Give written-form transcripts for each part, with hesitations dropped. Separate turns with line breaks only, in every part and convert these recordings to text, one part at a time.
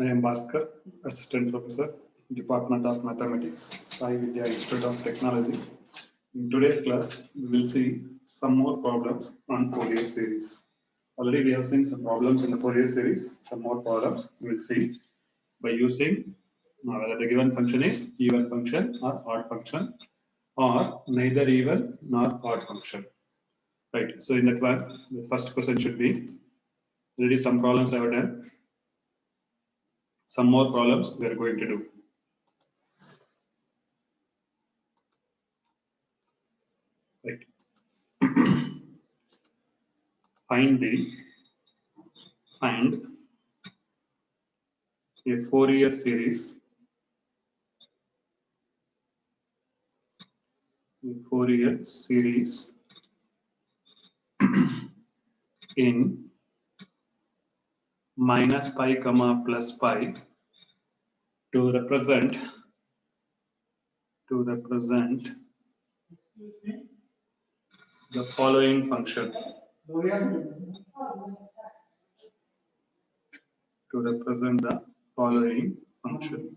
I am Bhaskar, Assistant Professor, Department of Mathematics, Sai Vidya Institute of Technology. In today's class, we will see some more problems on Fourier series. Already we have seen some problems in the Fourier series. Some more problems we will see by using whether the given function is even function or odd function or neither even nor odd function. Right. So in that one, the first question should be already some problems I have done. Some more problems we are going to do. Right. Find a Fourier series in minus pi comma plus pi to represent the following function. To represent the following function.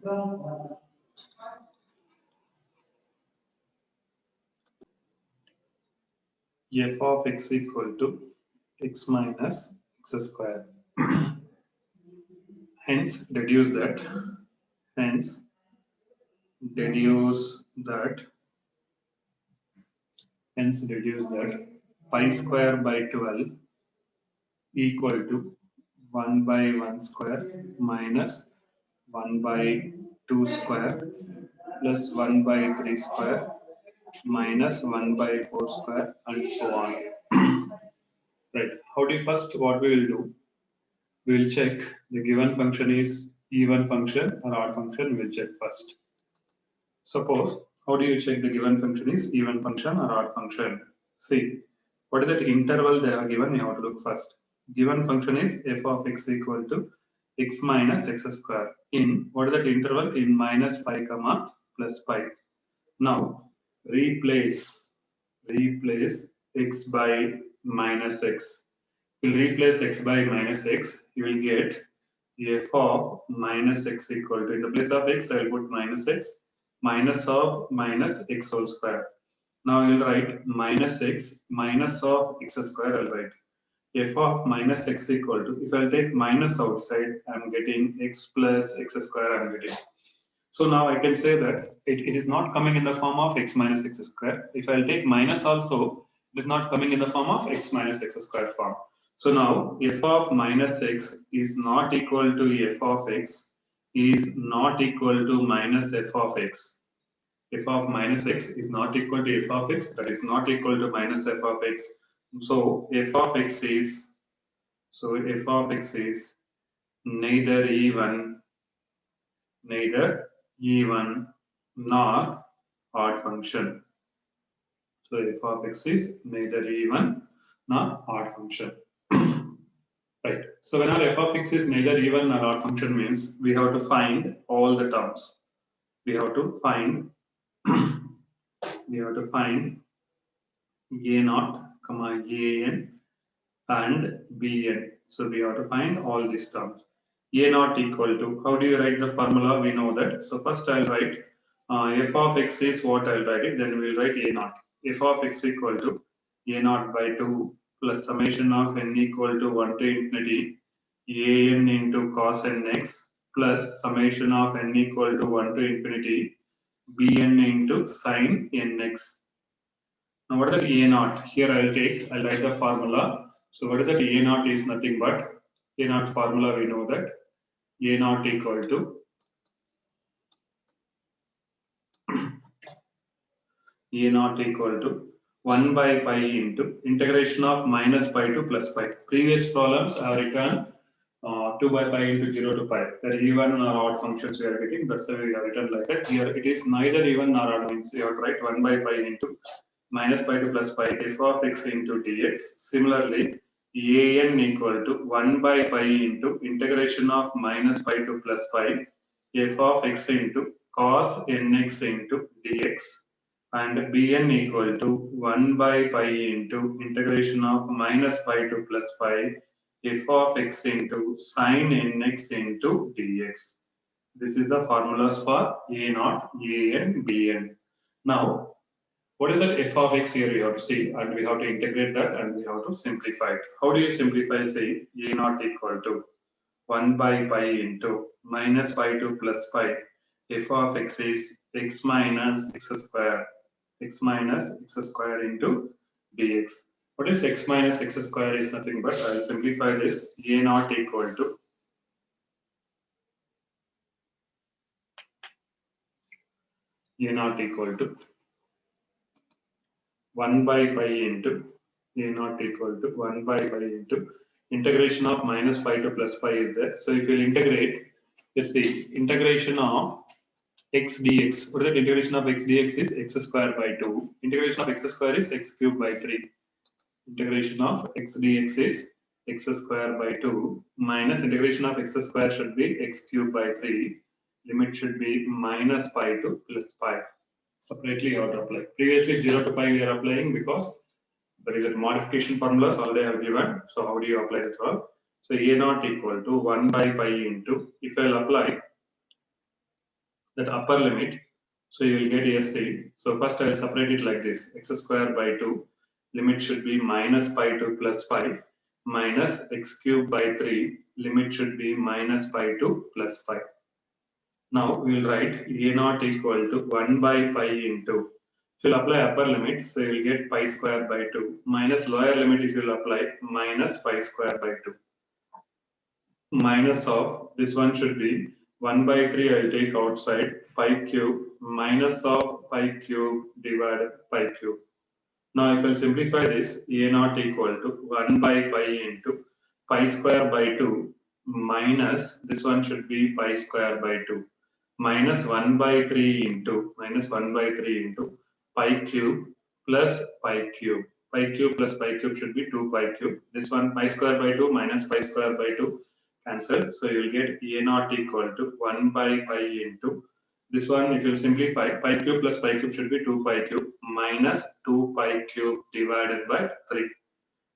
F of x equal to x minus x square. Hence deduce that pi square by 12 equal to 1 by 1 square minus 1 by 2 square plus 1 by 3 square minus 1 by 4 square and so on. Right. How do you first what we will do? We will check the given function is even function or odd function. We will check first. Suppose, how do you check the given function is even function or odd function? See, what is that interval they are given? You have to look first. Given function is f of x equal to x minus x square in what is that interval? In minus pi comma plus pi. Now replace x by minus x. You will replace x by minus x. You will get f of minus x equal to, in the place of x I will put minus x, minus of minus x whole square. Now I will write minus x minus of x square. I will write f of minus x equal to, if I will take minus outside, I am getting x plus x square I am getting. So now I can say that it is not coming in the form of x minus x square. If I will take minus also, it is not coming in the form of x minus x square form. So now f of minus x is not equal to f of x is not equal to minus f of x. F of minus x is not equal to f of x, that is not equal to minus f of x. So f of x is neither even nor odd function. So f of x is neither even nor odd function. Right. So whenever f of x is neither even nor odd function means we have to find all the terms. We have to find a naught, comma an and bn. So we have to find all these terms. A naught equal to, how do you write the formula? We know that. So first I'll write f of x is what I'll write it, then we'll write a naught. F of x equal to a naught by 2 plus summation of n equal to 1 to infinity an into cos nx plus summation of n equal to 1 to infinity bn into sin nx. Now what is that a naught? Here I'll write the formula. So what is that a naught is nothing but a naught formula, we know that a naught equal to a naught equal to 1 by pi into integration of minus pi to plus pi. Previous problems I have written 2 by pi into 0 to pi. That even or odd functions we are getting, that's why we have written like that. Here it is neither even nor odd, means you have to write 1 by pi into minus pi to plus pi f of x into dx. Similarly, an equal to 1 by pi into integration of minus pi to plus pi f of x into cos nx into dx, and bn equal to 1 by pi into integration of minus pi to plus pi f of x into sine nx into dx. This is the formulas for a naught, a n, b n. Now, what is that f of x here we have to see, and we have to integrate that and we have to simplify it. How do you simplify, say, a naught equal to 1 by pi into minus pi to plus pi. F of x is x minus x square into dx. What is x minus x square is nothing but, I will simplify this, a naught equal to a naught equal to 1 by pi into a naught equal to 1 by pi into integration of minus pi to plus pi is there. So if you integrate, let's see, integration of x dx. What is the integration of x dx is x square by 2. Integration of x square is x cube by 3. Integration of x dx is x square by 2 minus integration of x square should be x cube by 3. Limit should be minus pi to plus pi. Separately you have to apply. Previously 0 to pi we are applying because there is a modification formulas already I have given. So how do you apply it all? So a naught equal to 1 by pi into, if I will apply that upper limit, so you will get here c. So first I will separate it like this, x square by 2, limit should be minus pi to plus pi, minus x cube by 3, limit should be minus pi to plus pi. Now we will write a naught equal to 1 by pi into, if you will apply upper limit, so you will get pi square by 2, minus lower limit if you will apply minus pi square by 2. Minus of, this one should be 1 by 3 I will take outside, pi cube minus of pi cube divided pi cube. Now if I simplify this, a naught equal to 1 by pi into pi square by 2 minus, this one should be pi square by 2 minus 1 by 3 into pi cube plus pi cube. Pi cube plus pi cube should be 2 pi cube. This one pi square by 2 minus pi square by 2 cancel. So you will get a naught equal to 1 by pi into, this one if you simplify, pi cube plus pi cube should be 2 pi cube minus 2 pi cube divided by 3.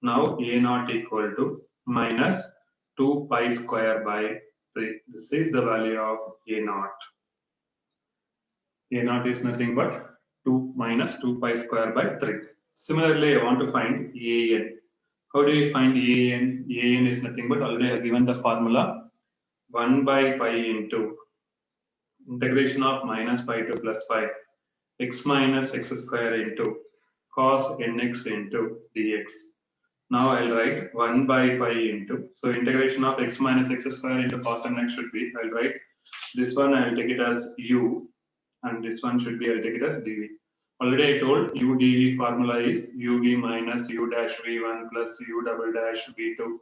Now a naught equal to minus 2 pi square by 3. This is the value of a naught. A naught is nothing but 2 minus 2 pi square by 3. Similarly, I want to find an. How do you find an? An is nothing but, already I have given the formula, 1 by pi into integration of minus pi to plus pi, x minus x square into cos nx into dx. Now I'll write 1 by pi into, so integration of x minus x square into cos nx should be, I'll write this one, I'll take it as u, and this one should be, I'll take it as dv. Already I told u dv formula is uv minus u dash v1 plus u double dash v2.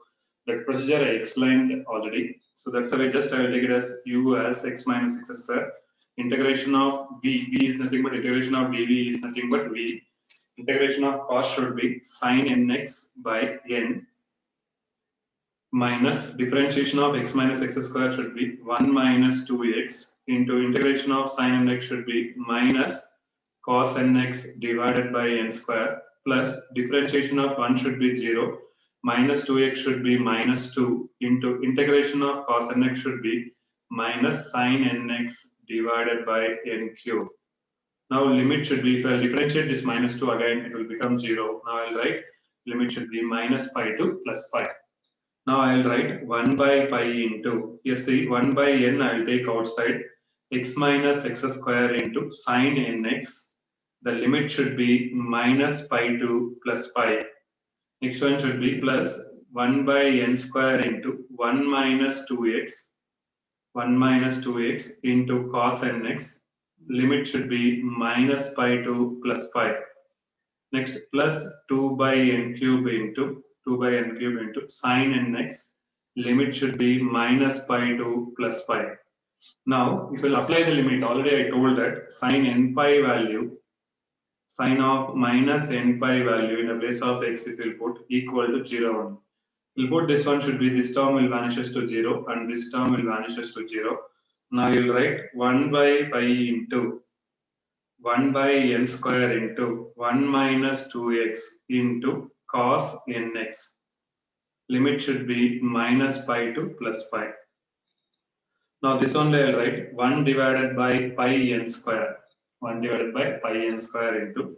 That procedure I explained already. So that's why I will take it as u as x minus x square. Integration of v is nothing but, integration of dv is nothing but v. Integration of cos should be sine nx by n minus differentiation of x minus x square should be 1 minus 2x into integration of sine nx should be minus cos nx divided by n square plus differentiation of 1 should be 0, minus 2x should be minus 2 into integration of cos nx should be minus sine nx divided by n cube. Now limit should be, if I differentiate this minus 2 again, it will become 0. Now I'll write limit should be minus pi to plus pi. Now I'll write 1 by pi into, here see 1 by n I'll take outside, x minus x square into sine nx. The limit should be minus pi to plus pi. Next one should be plus 1 by n square into 1 minus 2x into cos nx. Limit should be minus pi to plus pi. Next plus 2 by n cube into sine nx. Limit should be minus pi to plus pi. Now if you will apply the limit, already I told that sine n pi value, sine of minus n pi value in the place of x if you will put equal to 0 1. We'll put this one should be, this term will vanishes to 0 and this term will vanishes to 0. Now you'll write 1 by pi into 1 by n square into 1 minus 2x into cos nx. limit should be minus pi to plus pi. Now this only I'll write 1 divided by pi n square. 1 divided by pi n square into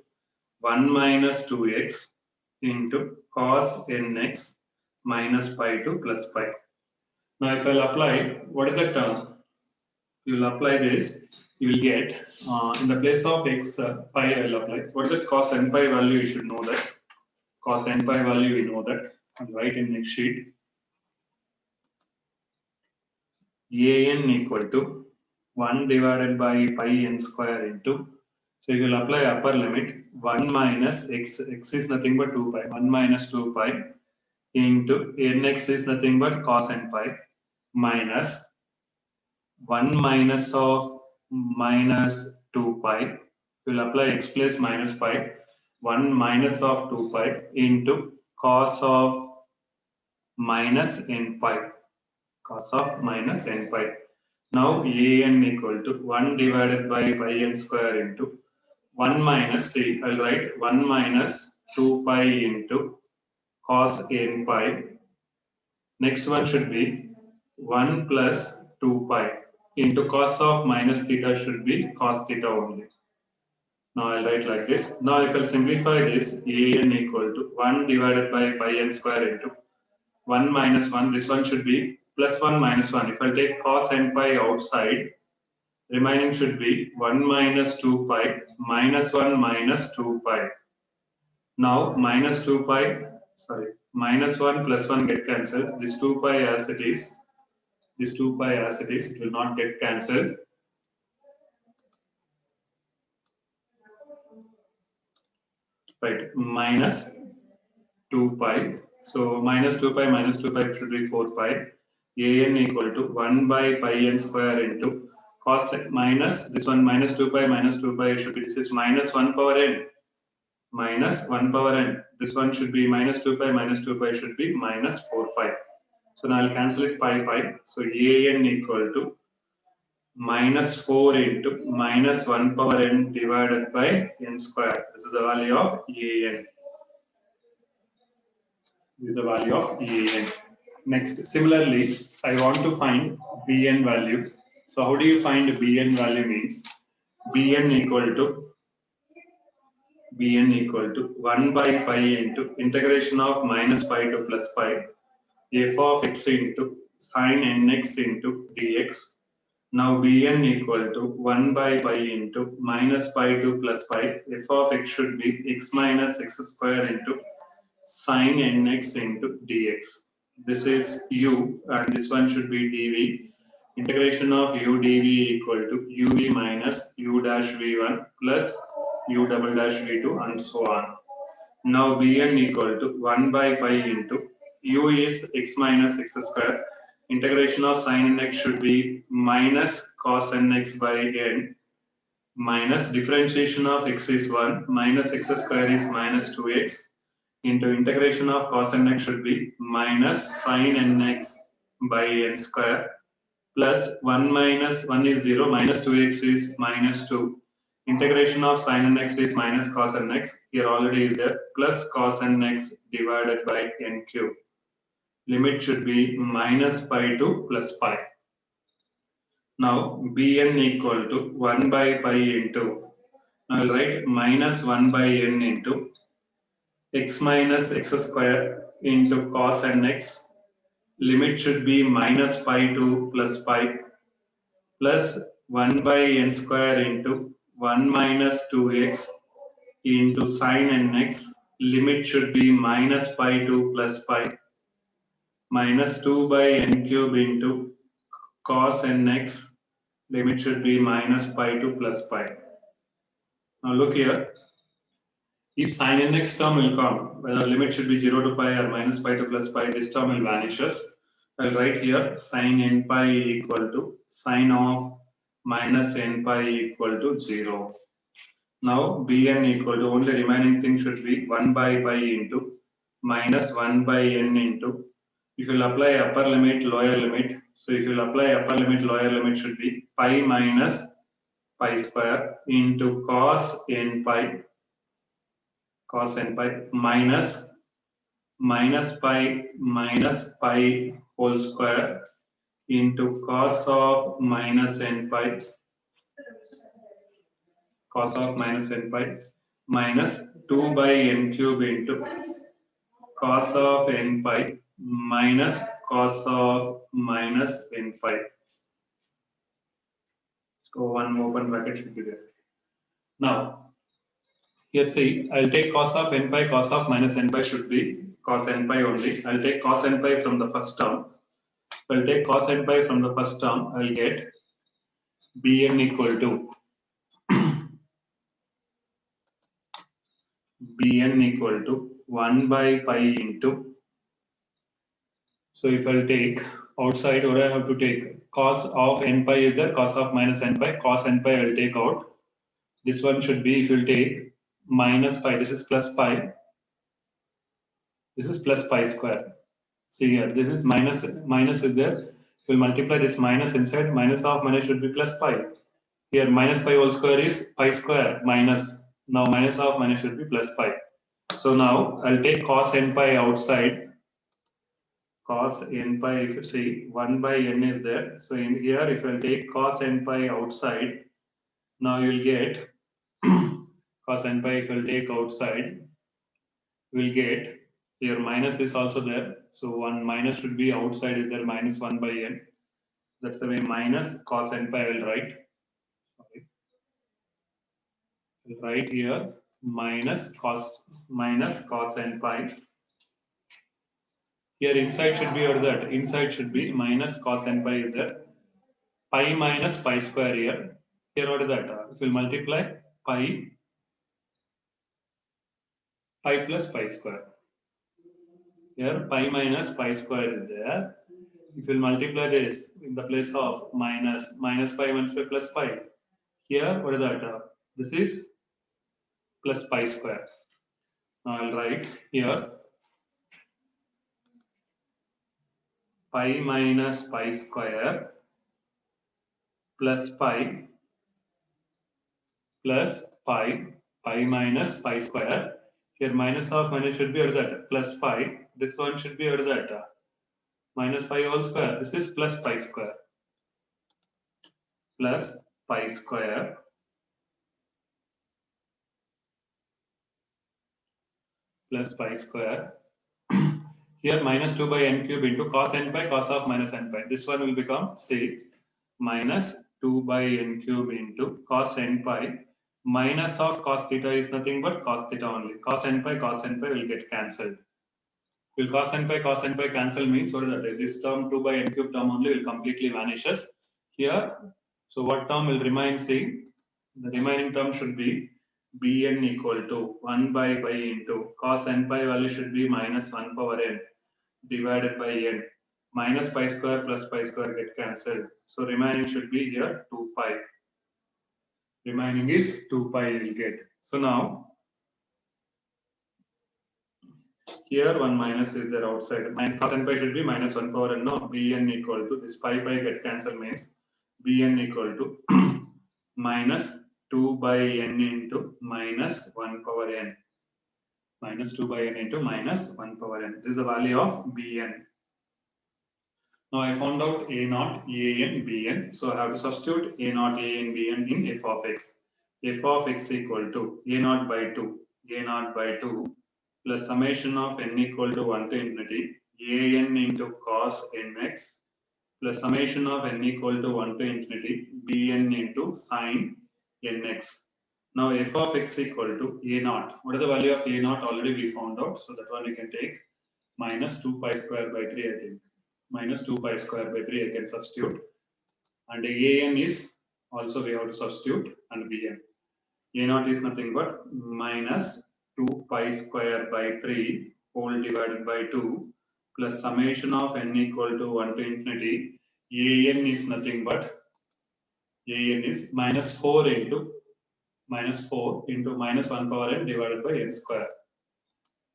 1 minus 2x into cos nx minus pi to plus pi. Now if I'll apply, what is the term? You will apply this, you will get, in the place of x pi I will apply. What is the cos n pi value? You should know that. Cos n pi value, we know that. I'll write in next sheet. An equal to 1 divided by pi n square into, so you will apply upper limit 1 minus x, x is nothing but 2 pi, 1 minus 2 pi into nx is nothing but cos n pi minus 1 minus of minus 2 pi. You will apply x plus minus pi, 1 minus of 2 pi into cos of minus n pi, cos of minus n pi. Now an equal to 1 divided by pi n square into 1 minus, see, I'll write 1 minus 2 pi into cos n pi. Next one should be 1 plus 2 pi into cos of minus theta should be cos theta only. Now I'll write like this. Now if I'll simplify this, an equal to 1 divided by pi n square into 1 minus 1, this one should be plus 1 minus 1. If I take cos n pi outside, remaining should be 1 minus 2 pi minus 1 minus 2 pi. Now minus 2 pi, sorry, minus 1 plus 1 get cancelled. This 2 pi as it is, this 2 pi as it is, it will not get cancelled. Right, minus 2 pi. So minus 2 pi minus 2 pi should be 4 pi. An equal to 1 by pi n square into cos minus this one minus 2 pi minus 2 pi should be, this is minus 1 power n minus 1 power n. This one should be minus 2 pi minus 2 pi should be minus 4 pi. So now I'll cancel it pi pi. So an equal to minus 4 into minus 1 power n divided by n square. This is the value of an. This is the value of an. Next, similarly, I want to find bn value. So how do you find bn value means bn equal to 1 by pi into integration of minus pi to plus pi f of x into sine nx into dx. Now bn equal to 1 by pi into minus pi to plus pi, f of x should be x minus x square into sine nx into dx. This is u and this one should be dv. Integration of u dv equal to uv minus u dash v1 plus u double dash v2 and so on. Now bn equal to 1 by pi into u is x minus x square. Integration of sine nx should be minus cos nx by n minus differentiation of x is 1 minus x square is minus 2x into integration of cos nx should be minus sine nx by n square plus 1 minus 1 is 0 minus 2x is minus 2. Integration of sine nx is minus cos nx, here already is there, plus cos nx divided by n cube. Limit should be minus pi to plus pi. Now bn equal to 1 by pi into, now I'll write minus 1 by n into x minus x square into cos nx. Limit should be minus pi to plus pi plus 1 by n square into 1 minus 2x into sine nx. Limit should be minus pi to plus pi minus 2 by n cube into cos nx. Limit should be minus pi to plus pi. Now look here. If sine nx term will come, whether limit should be 0 to pi or minus pi to plus pi, this term will vanishes. I'll write here sine n pi equal to sine of minus n pi equal to 0. Now bn equal to, only remaining thing should be 1 by pi into minus 1 by n into, if you will apply upper limit, lower limit, so if you will apply upper limit, lower limit should be pi minus pi square into cos n pi minus minus pi whole square into cos of minus n pi minus 2 by n cube into cos of n pi minus cos of minus n pi. So one open bracket should be there. Now, here see, I'll take cos of n pi, cos of minus n pi should be cos n pi only. I'll take cos n pi from the first term. I'll take cos n pi from the first term. I'll get bn equal to bn equal to 1 by pi into. So if I'll take outside, what I have to take? Cos of n pi is there, cos of minus n pi. Cos n pi I'll take out. This one should be, if you'll take minus pi, this is plus pi. This is plus pi square. See here, this is minus is there. If we'll multiply this minus inside, minus of minus should be plus pi. Here minus pi whole square is pi square minus. Now minus of minus should be plus pi. So now I'll take cos n pi outside. Cos n pi, if you see 1 by n is there. So in here, if I'll take cos n pi outside, now you'll get cos n pi, if you'll take outside, we'll get here minus is also there. So one minus should be outside is there, minus 1 by n. That's the way minus cos n pi I will write. Sorry. I'll write here minus cos n pi. Here inside should be, or that inside should be minus cos n pi is there. Pi minus pi square here. Here what is that? If we'll multiply pi plus pi square. Here pi minus pi square is there. If we'll multiply this in the place of minus pi minus pi plus pi. Here what is that? This is plus pi square. Now I'll write here pi minus pi square plus pi minus pi square. Here minus of minus should be over that plus pi. This one should be over that minus pi whole square. This is plus pi square. Plus pi square plus pi square. Here minus 2 by n cube into cos n pi, cos of minus n pi. This one will become, say, minus 2 by n cube into cos n pi minus of cos theta is nothing but cos theta only. Cos n pi will get cancelled. Will cos n pi cancel means what is that? This term 2 by n cube term only will completely vanishes. Here, so what term will remain? See, the remaining term should be bn equal to 1 by pi into cos n pi value should be minus 1 power n divided by n. Minus pi square plus pi square get cancelled. So remaining should be here 2 pi. Remaining is 2 pi will get. So now here one minus is there outside. Cos n pi should be minus 1 power n. No, bn equal to this pi get cancelled means bn equal to minus 2 by n into minus 1 power n. Minus 2 by n into minus 1 power n. This is the value of bn. Now I found out a0, an, bn. So I have to substitute a0, an, bn in f of x. F of x equal to a0 by 2 plus summation of n equal to 1 to infinity an into cos nx plus summation of n equal to 1 to infinity bn into sin nx. Now f of x equal to a0. What is the value of a0? Already we found out. So that one we can take minus 2 pi square by 3, I think. Minus 2 pi square by 3 I can substitute. And an is also we have to substitute and bn. a0 is nothing but minus 2 pi square by 3 whole divided by 2 plus summation of n equal to 1 to infinity. An is nothing but an is minus 4 into minus 1 power n divided by n square.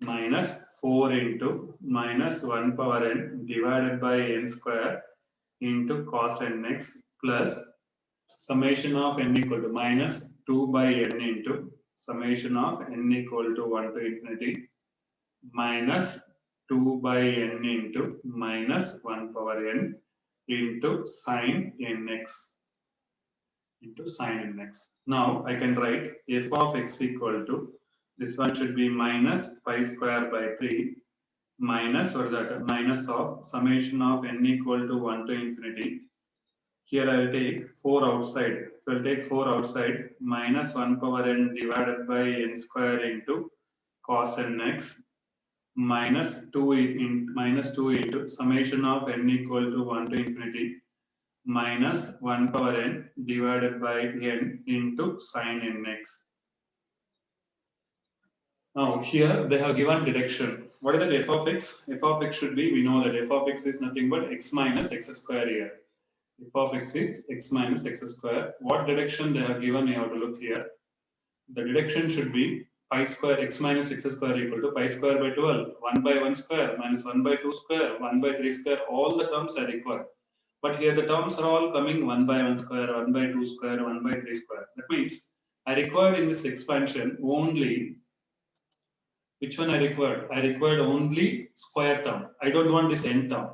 Minus 4 into minus 1 power n divided by n square into cos nx plus summation of n equal to minus 2 by n into summation of n equal to 1 to infinity minus 2 by n into minus 1 power n into sine nx into sine nx. Now I can write f of x equal to, this one should be minus pi square by 3 minus, or that minus of summation of n equal to 1 to infinity. Here I will take 4 outside. If I will take 4 outside, minus 1 power n divided by n square into cos nx minus 2 into summation of n equal to 1 to infinity minus 1 power n divided by n into sin nx. Now here they have given deduction. What is that f of x? F of x should be, we know that f of x is nothing but x minus x square here. F of x is x minus x square. What deduction they have given, you have to look here. The deduction should be pi square x minus x square equal to pi square by 12, 1 by 1 square minus 1 by 2 square, 1 by 3 square. All the terms are equal. But here the terms are all coming 1 by 1 square, 1 by 2 square, 1 by 3 square. That means I required in this expansion only, which one I required? I required only square term. I don't want this n term.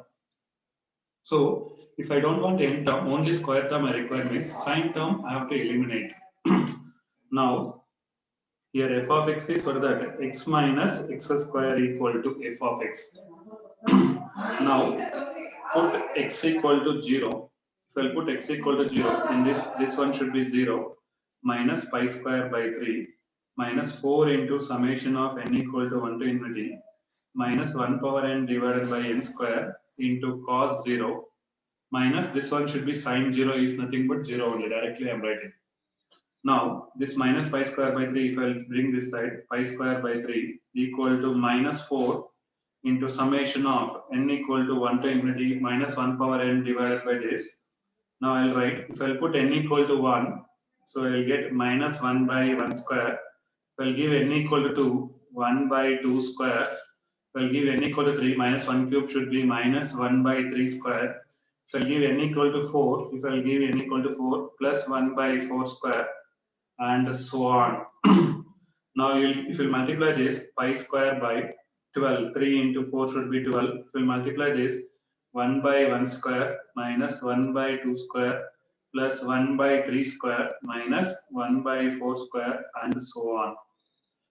So if I don't want n term, only square term I require means sine term I have to eliminate. Now here f of x is, what is that? X minus x square equal to f of x. Now put x equal to 0. If I put x equal to 0, then this one should be 0 minus pi square by 3 minus 4 into summation of n equal to 1 to infinity minus 1 power n divided by n square into cos 0 minus this one should be sine 0 is nothing but 0 only. Directly I am writing. Now this minus pi square by 3, if I will bring this side, pi square by 3 equal to minus 4 into summation of n equal to 1 to infinity minus 1 power n divided by this. Now I'll write, if I'll put n equal to 1, so I'll get minus 1 by 1 square. If I'll give n equal to 2, 1 by 2 square. If I'll give n equal to 3, minus 1 cube should be minus 1 by 3 square. If I'll give n equal to 4, if I'll give n equal to 4 plus 1 by 4 square and so on. Now if you multiply this, pi square by 12, 3 into 4 should be 12. If you multiply this, 1 by 1 square minus 1 by 2 square plus 1 by 3 square minus 1 by 4 square and so on.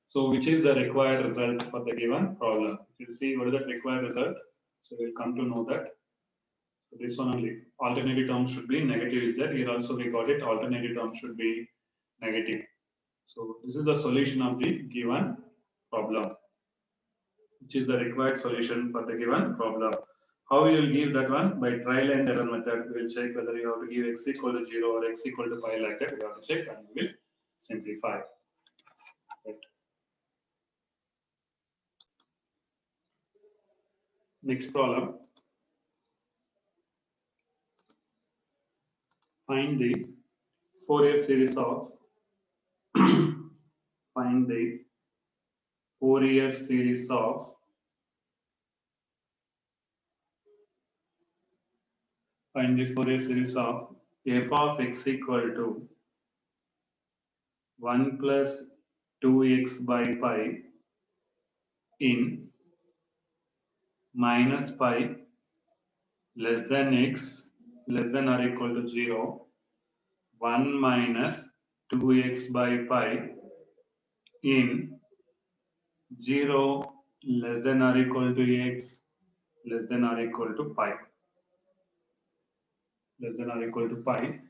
So which is the required result for the given problem? If you see what is that required result, so we'll come to know that. So this one only, alternative term should be negative is there. Here also we got it, alternative term should be negative. So this is the solution of the given problem, which is the required solution for the given problem. How you will give that one? By trial and error method. We will check whether you have to give x equal to 0 or x equal to pi, like that. We have to check and we will simplify. Right. Next problem. Find the Fourier series of find the Fourier series of f of x equal to 1 plus 2x by pi in minus pi less than x less than or equal to 0, 1 minus 2x by pi in 0 less than or equal to x less than or equal to pi. Less than or equal to pi.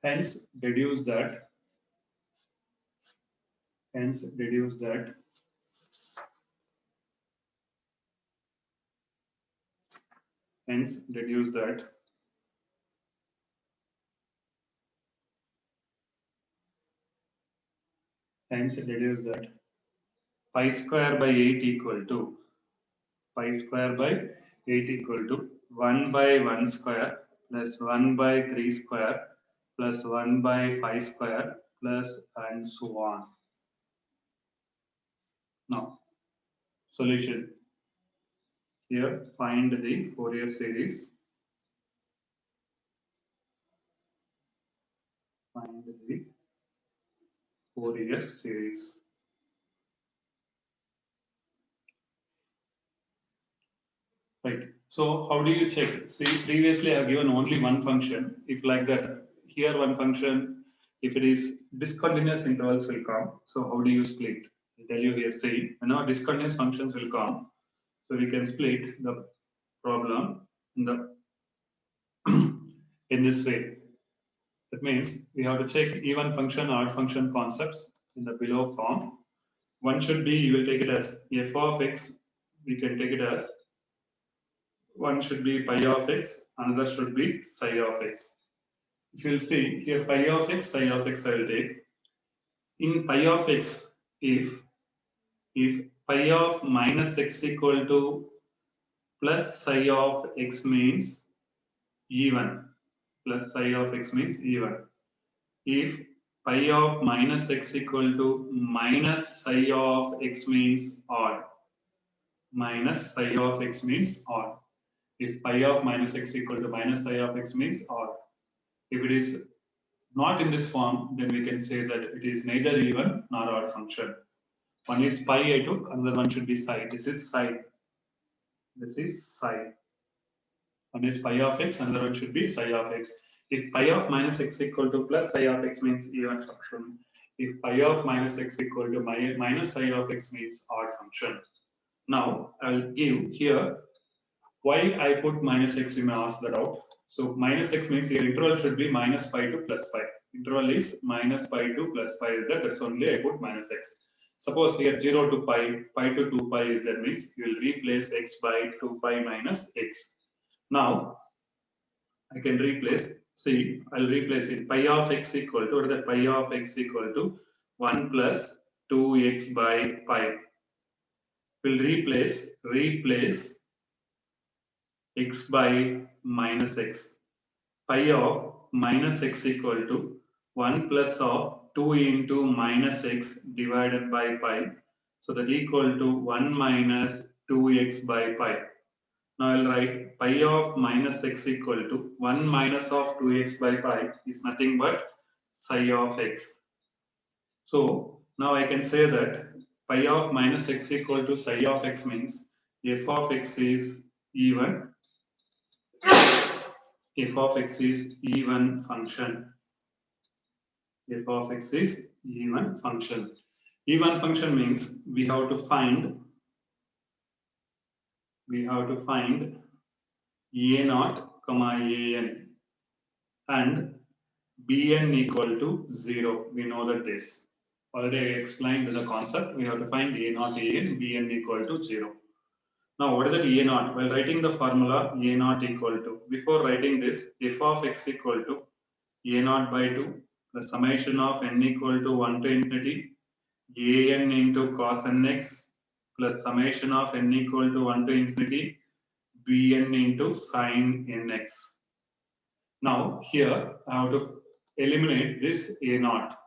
Hence deduce that hence deduce that hence deduce that hence deduce that pi square by 8 equal to pi square by 8 equal to 1 by 1 square plus 1 by 3 square plus 1 by 5 square plus and so on. Now solution. Here find the Fourier series. Find the Fourier series. right? So how do you check? See, previously I have given only one function. If like that, here one function, if it is discontinuous intervals will come. So how do you split? I'll tell you here, see, discontinuous functions will come. So we can split the problem in the in this way. That means we have to check even function, odd function concepts in the below form. One should be, you will take it as f of x, we can take it as one should be pi of x, another should be psi of x. If you'll see here, pi of x, psi of x I will take. In pi of x, if pi of minus x equal to plus psi of x means even, plus psi of x means even. If pi of minus x equal to minus psi of x means odd, minus psi of x means odd. If pi of minus x equal to minus psi of x means odd. If it is not in this form, then we can say that it is neither even nor odd function. One is pi I took, another one should be psi. This is psi. This is psi. One is pi of x, another one should be psi of x. If pi of minus x equal to plus psi of x means even function. If pi of minus x equal to minus psi of x means odd function. Now I'll give here why I put minus x, you may ask that out. So minus x means your interval should be minus pi to plus pi. Interval is minus pi to plus pi is that, that's only I put minus x. Suppose here 0 to pi, pi to 2 pi is that, means you will replace x by 2 pi minus x. Now I can replace, see, I'll replace it. Pi of x equal to, what is that? Pi of x equal to 1 plus 2x by pi. We'll replace x by minus x. Pi of minus x equal to 1 plus of 2 into minus x divided by pi. So that equal to 1 minus 2x by pi. Now I'll write pi of minus x equal to 1 minus of 2x by pi is nothing but psi of x. So now I can say that pi of minus x equal to psi of x means f of x is even, f of x is even function. F of x is even function. Even function means we have to find a naught comma an and bn equal to 0. We know that this. Already I explained the concept. We have to find a naught an, bn equal to 0. Now what is that a naught? While writing the formula a naught equal to, before writing this, f of x equal to a naught by 2 the summation of n equal to 1 to infinity an into cos nx plus summation of n equal to 1 to infinity bn into sin nx. Now here I have to eliminate this a naught,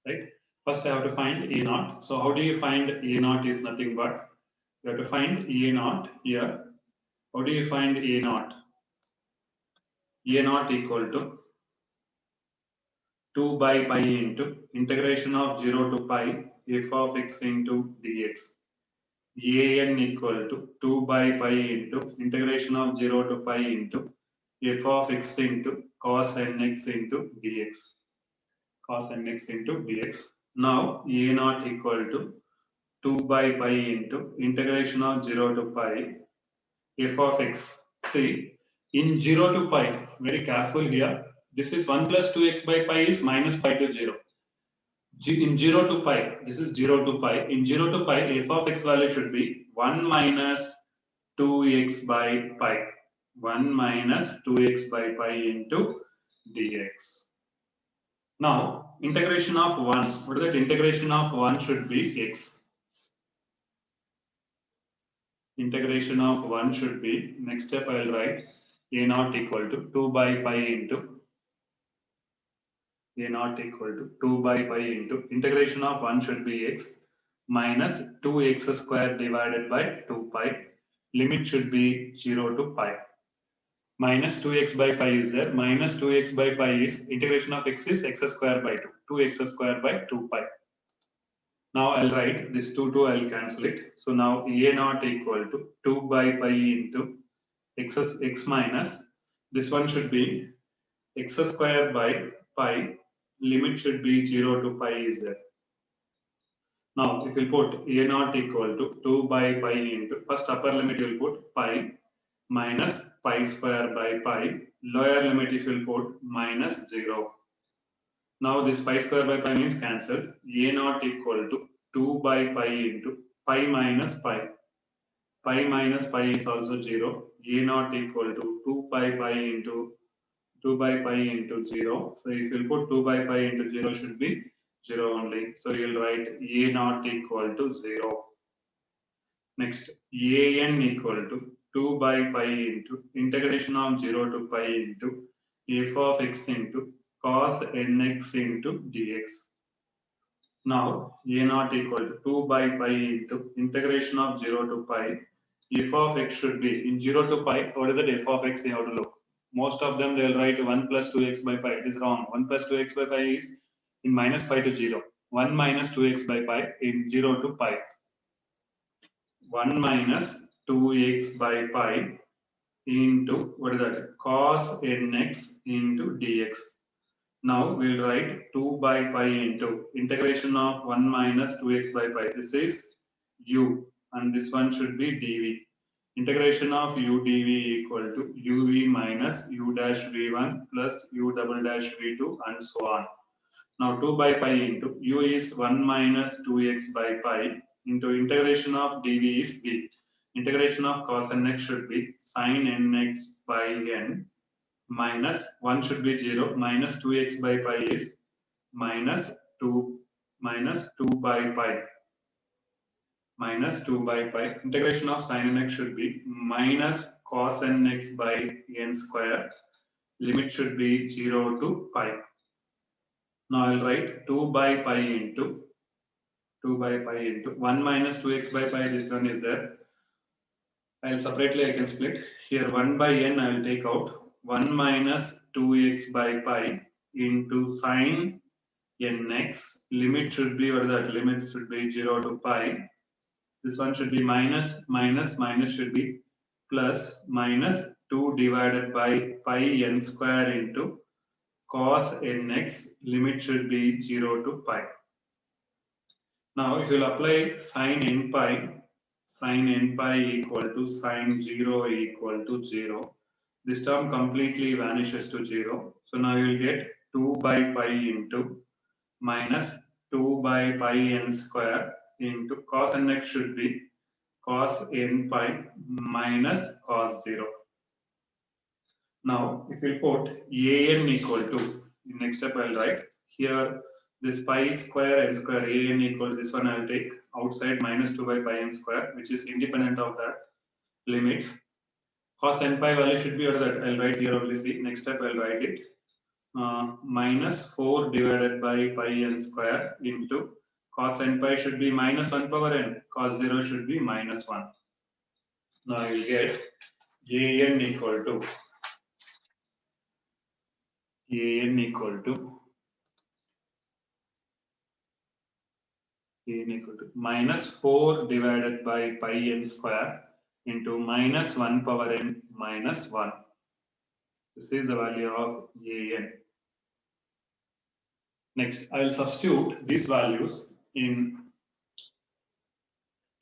right? First I have to find a naught. So how do you find a naught is nothing but, you have to find a naught here. How do you find a naught? A naught equal to 2 by pi into integration of 0 to pi f of x into dx. an equal to 2 by pi into integration of 0 to pi into f of x into cos nx into dx. Cos nx into dx. Now a naught equal to 2 by pi into integration of 0 to pi f of x. See, in 0 to pi, very careful here. This is 1 plus 2x by pi is minus pi to 0. In 0 to pi, this is 0 to pi. In 0 to pi, f of x value should be 1 minus 2x by pi. 1 minus 2x by pi into dx. Now, integration of 1. What is that? Integration of 1 should be x. Integration of 1 should be, next step I will write a naught equal to 2 by pi into a naught equal to 2 by pi into integration of 1 should be x minus 2x square divided by 2 pi. Limit should be 0 to pi. Minus 2x by pi is there. Minus 2x by pi is integration of x is x square by 2. 2x square by 2 pi. Now I'll write this 2, I'll cancel it. So now A naught equal to 2 by pi into x minus, this one should be x square by pi, limit should be 0 to pi is there. Now if you put A naught equal to 2 by pi into, first upper limit you will put pi minus pi square by pi, lower limit if you will put minus 0. Now this pi square by pi means cancelled. A naught equal to 2 by pi into pi minus pi. Pi minus pi is also 0. A naught equal to 2 by pi into 2 by pi into 0. So if you put 2 by pi into 0 should be 0 only. So you'll write A naught equal to 0. Next, an equal to 2 by pi into integration of 0 to pi into f of x into cos nx into dx. Now, a naught equal to 2 by pi into integration of 0 to pi. F of x should be in 0 to pi. What is that f of x? You have to look. Most of them they will write 1 plus 2x by pi. It is wrong. 1 plus 2x by pi is in minus pi to 0. 1 minus 2x by pi in 0 to pi. 1 minus 2x by pi into what is that? Cos nx into dx. Now we will write 2 by pi into integration of 1 minus 2x by pi. This is u and this one should be dv. Integration of u dv equal to uv minus u dash v1 plus u double dash v2 and so on. Now 2 by pi into u is 1 minus 2x by pi into integration of dv is v. Integration of cos nx should be sin nx by n minus 1 should be 0 minus 2x by pi is minus 2 by pi minus 2 by pi. Integration of sin nx should be minus cos nx by n square. Limit should be 0 to pi. Now I'll write 2 by pi into 1 minus 2x by pi. This one is there. I'll separately I can split. Here 1 by n I will take out. 1 minus 2x by pi into sin nx. Limit should be, what is that? Limit should be 0 to pi. This one should be minus should be plus minus 2 divided by pi n square into cos nx. Limit should be 0 to pi. Now if you will apply sin n pi equal to sin 0 equal to 0. This term completely vanishes to 0. So now you will get 2 by pi into minus 2 by pi n square into cos nx should be cos n pi minus cos 0. Now if you put an equal to, next step I will write here this pi square n square an equal to this one I will take outside minus 2 by pi n square, which is independent of that limits. Cos n pi value should be, what is that? I'll write here only. See, next step I'll write it minus 4 divided by pi n square into cos n pi should be minus 1 power n, cos 0 should be minus 1. Now I will get an equal to minus 4 divided by pi n square into minus 1 power n minus 1. This is the value of an. Next, I will substitute these values in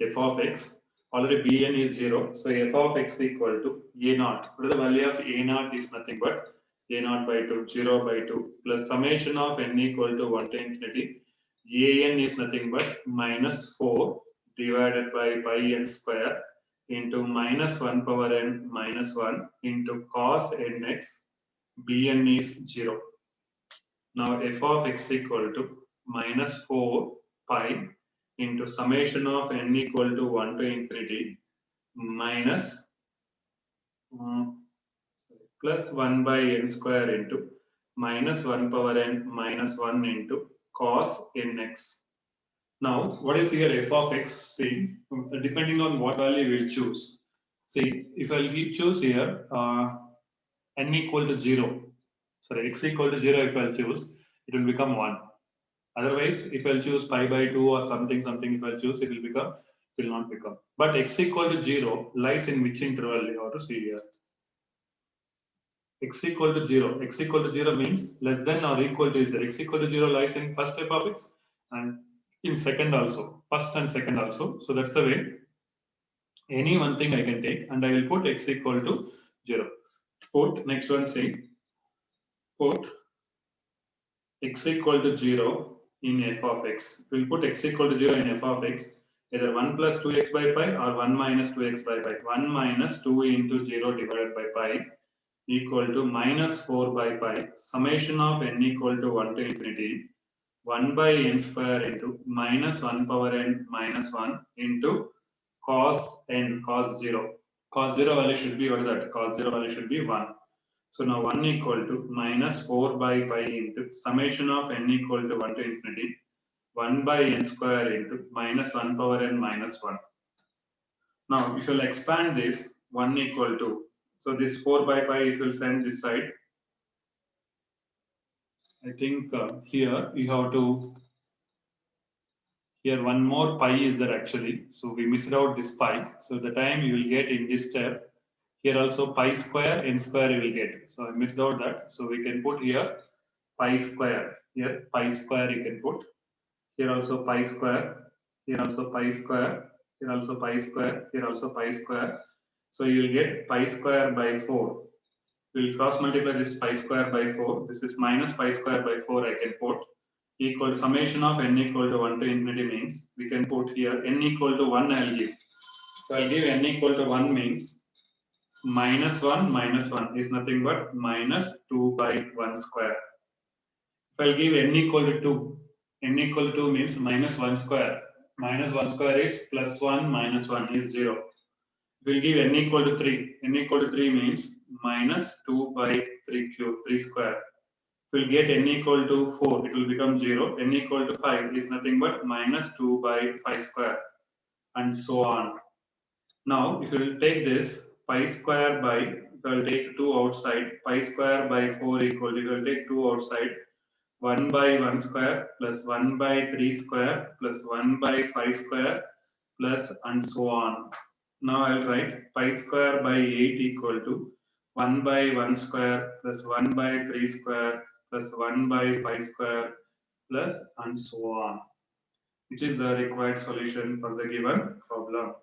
f of x. Already bn is 0, so f of x equal to a naught. The value of a naught is nothing but a naught by 2, 0 by 2 plus summation of n equal to 1 to infinity. An is nothing but minus 4 divided by pi n square into minus 1 power n minus 1 into cos nx. Bn is 0. Now f of x equal to minus 4 pi into summation of n equal to 1 to infinity minus plus 1 by n square into minus 1 power n minus 1 into cos nx. Now, what is here f of x? See, depending on what value we will choose. See, if I will choose here n equal to 0, sorry, x equal to 0, if I will choose, it will become 1. Otherwise, if I'll choose pi by 2 or something, if I'll choose, it will not become. But x equal to 0 lies in which interval you have to see here. X equal to 0. X equal to 0 means less than or equal to is there. X equal to 0 lies in first f of x and in second also. First and second also. So that's the way. Any one thing I can take and I will put x equal to 0. Put next one say put x equal to 0 in f of x. We'll put x equal to 0 in f of x. Either 1 plus 2x by pi or 1 minus 2x by pi. 1 minus 2 into 0 divided by pi equal to minus 4 by pi. Summation of n equal to 1 to infinity. 1 by n square into minus 1 power n minus 1 into cos n cos 0. Cos 0 value should be what is that? Cos 0 value should be 1. So now 1 equal to minus 4 by pi into summation of n equal to 1 to infinity 1 by n square into minus 1 power n minus 1. Now if you will expand this 1 equal to, so this 4 by pi if you will send this side, I think here you have to, here one more pi is there actually. So we missed out this pi. So the time you will get in this step, here also pi square, n square you will get. So I missed out that. So we can put here pi square. Here pi square you can put. Here also pi square. Here also pi square. Here also pi square. Here also pi square. So you will get pi square by 4. We will cross multiply this pi square by 4. This is minus pi square by 4 I can put. Equal to summation of n equal to 1 to infinity means we can put here n equal to 1 I will give. So I will give n equal to 1 means minus 1 is nothing but minus 2 by 1 square. If I will give n equal to 2, n equal to 2 means minus 1 square. Minus 1 square is plus 1 minus 1 is 0. We will give n equal to 3. N equal to 3 means minus 2 by 3 cube, 3 square. If we will get n equal to 4, it will become 0. N equal to 5 is nothing but minus 2 by 5 square and so on. Now, if you will take this pi square by, if I will take 2 outside, pi square by 4 equal to, if you will take 2 outside, 1 by 1 square plus 1 by 3 square plus 1 by 5 square plus and so on. Now I will write pi square by 8 equal to 1 by 1 square plus 1 by 3 square plus 1 by 5 square plus and so on, which is the required solution for the given problem.